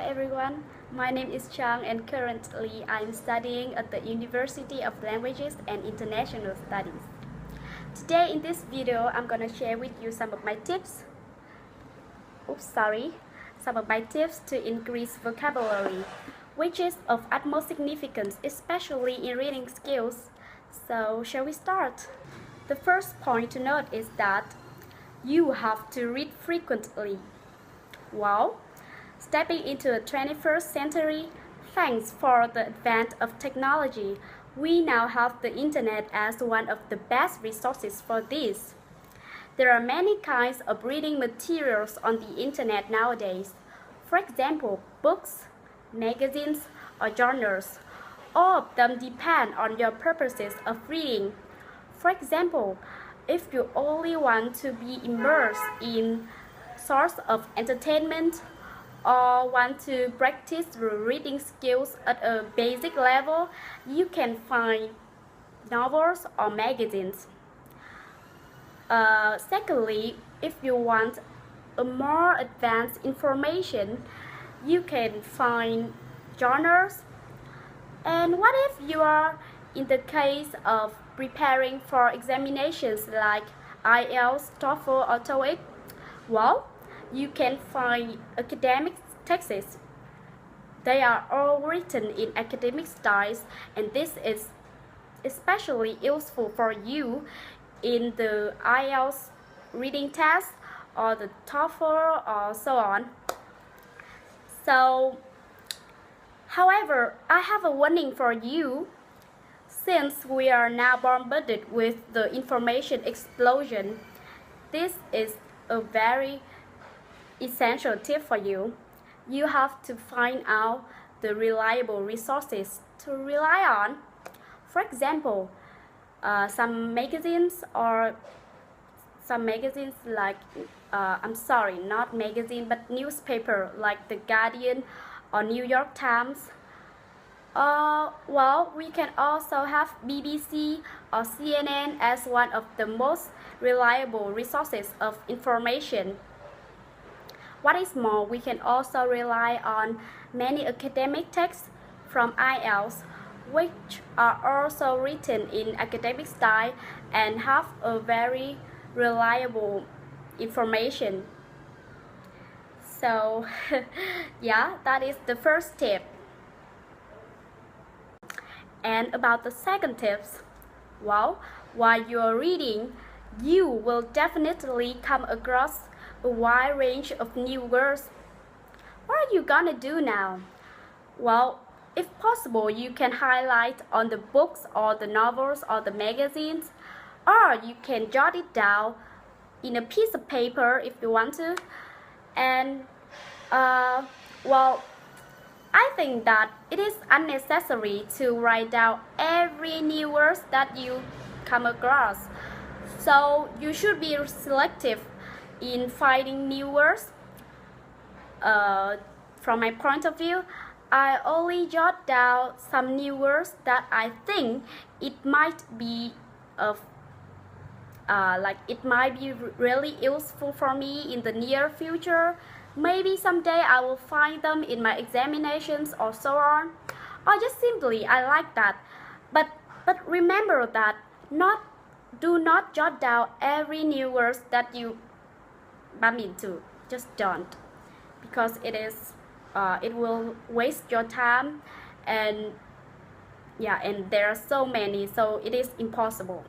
everyone, my name is Trang and currently I'm studying at the University of Languages and International Studies. Today in this video, I'm gonna share with you some of my tips. Some of my tips to increase vocabulary, which is of utmost significance, especially in reading skills. So, shall we start? The first point to note is that you have to read frequently. Wow! Stepping into the 21st century, thanks for the advance of technology, we now have the internet as one of the best resources for this. There are many kinds of reading materials on the internet nowadays. For example, books, magazines, or journals. All of them depend on your purposes of reading. For example, if you only want to be immersed in source of entertainment or want to practice reading skills at a basic level, you can find novels or magazines. Secondly, if you want a more advanced information, you can find journals. And what if you are in the case of preparing for examinations like IELTS, TOEFL, or TOEIC? Well, you can find academic texts. They are all written in academic styles, and this is especially useful for you in the IELTS reading test or the TOEFL or so on. So, however, I have a warning for you. Since we are now bombarded with the information explosion, this is a very essential tip for you. You have to find out the reliable resources to rely on. For example, some magazines like, not magazine, but newspaper like The Guardian or New York Times. Well, we can also have BBC or CNN as one of the most reliable resources of information. What is more, we can also rely on many academic texts from IELTS, which are also written in academic style and have a very reliable information. So, yeah, that is the first tip. And about the second tips, well, while you are reading, you will definitely come across a wide range of new words. What are you gonna do now? Well, if possible, you can highlight on the books or the novels or the magazines, or you can jot it down in a piece of paper if you want to. And well, I think that it is unnecessary to write down every new word that you come across. So you should be selective in finding new words. From my point of view, I only jot down some new words that I think it might be really useful for me in the near future. Maybe someday I will find them in my examinations or so on. Or just simply I like that. But remember that do not jot down every new words that you bump into. Just don't. Because it will waste your time, and there are so many, so it is impossible.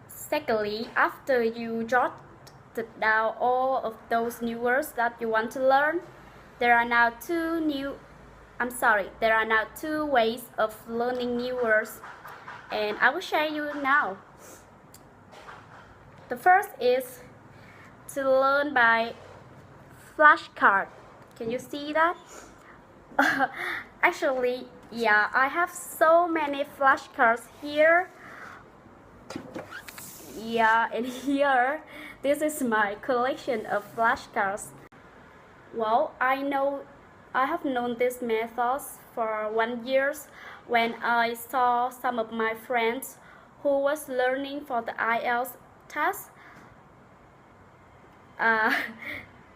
Secondly, after you jot down all of those new words that you want to learn, there are now two ways of learning new words, and I will share you now. The first is to learn by flashcard. Can you see that? Actually, yeah, I have so many flashcards here. Yeah, and here, this is my collection of flashcards. Well, I have known these methods for 1 year when I saw some of my friends who was learning for the IELTS test.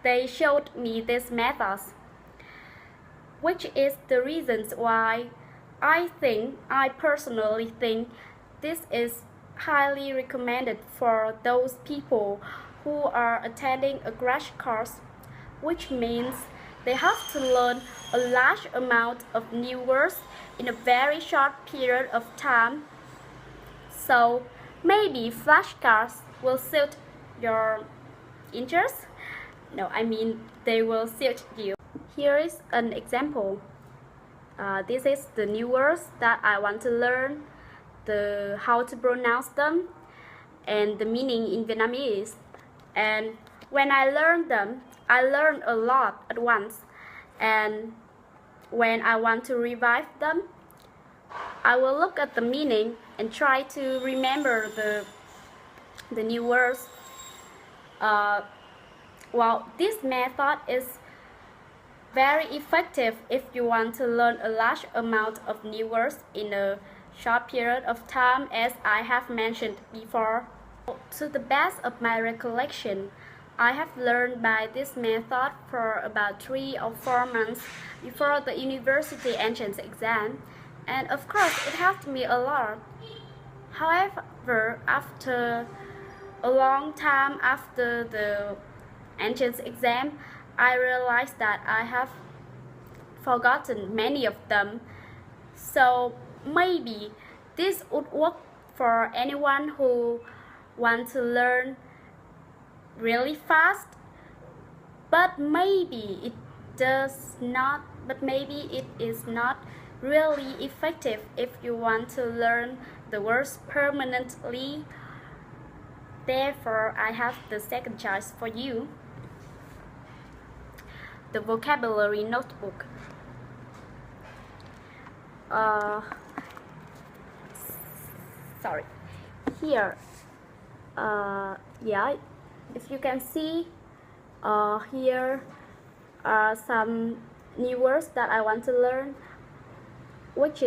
they showed me these methods, which is the reasons why I personally think this is highly recommended for those people who are attending a crash course, which means they have to learn a large amount of new words in a very short period of time. So maybe flashcards will suit your interest. No, I mean they will suit you. Here is an example. This is the new words that I want to learn, how to pronounce them, and the meaning in Vietnamese. And when I learn them, I learn a lot at once. And when I want to revise them, I will look at the meaning and try to remember the new words. Well, this method is very effective if you want to learn a large amount of new words in a short period of time, as I have mentioned before. To the best of my recollection, I have learned by this method for about 3 or 4 months before the university entrance exam, and of course it helped me a lot. However, after a long time after the entrance exam, I realized that I have forgotten many of them. So maybe this would work for anyone who wants to learn really fast, but maybe it is not really effective if you want to learn the words permanently. Therefore, I have the second choice for you, the vocabulary notebook. Sorry. Here, yeah, if you can see, here are some new words that I want to learn, which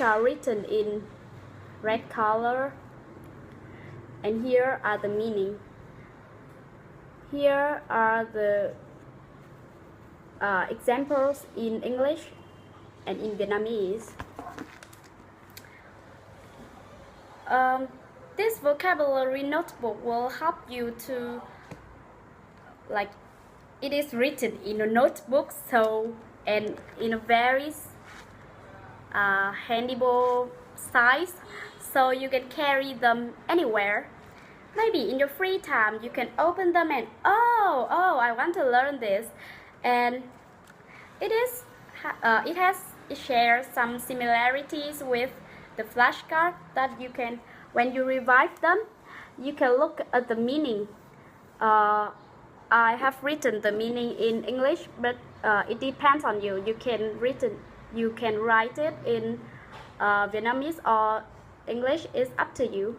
are written in red color, and here are the meaning. Here are the examples in English and in Vietnamese. This vocabulary notebook will help you to, like, it is written in a notebook, so, and in a very handable size, so you can carry them anywhere. Maybe in your free time you can open them and I want to learn this, and it shares some similarities with the flashcard that you can, when you revise them, you can look at the meaning. I have written the meaning in English, but it depends on you. You can write it in Vietnamese or English. Is up to you.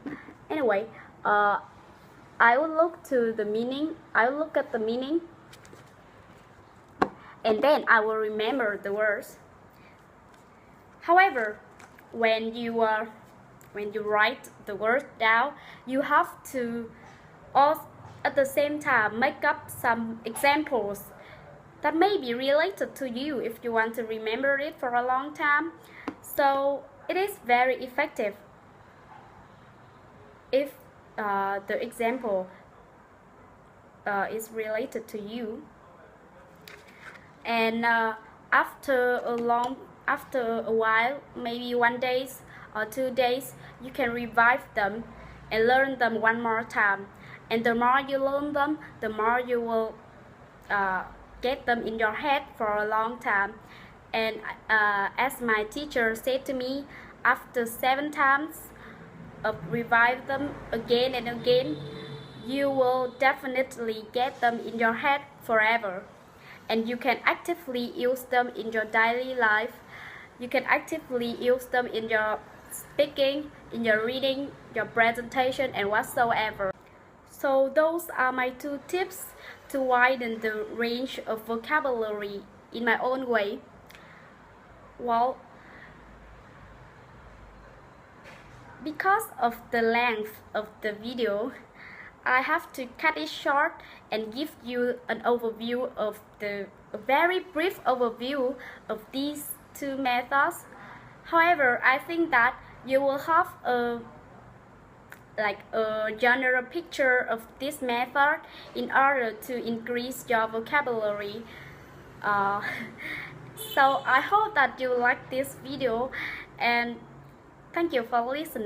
Anyway, I will look at the meaning, and then I will remember the words. However, when you write the words down, you have to also at the same time make up some examples that may be related to you if you want to remember it for a long time. So it is very effective if the example is related to you. And after a while, maybe 1 day or 2 days, you can revise them and learn them one more time. And the more you learn them, the more you will get them in your head for a long time. And as my teacher said to me, after 7 times of revise them again and again, you will definitely get them in your head forever. And you can actively use them in your daily life. You can actively use them in your speaking, in your reading, your presentation, and whatsoever. So those are my 2 tips to widen the range of vocabulary in my own way. Well, because of the length of the video, I have to cut it short and give you an overview of a very brief overview of these two methods. However, I think that you will have a general picture of this method in order to increase your vocabulary. So I hope that you like this video, and thank you for listening.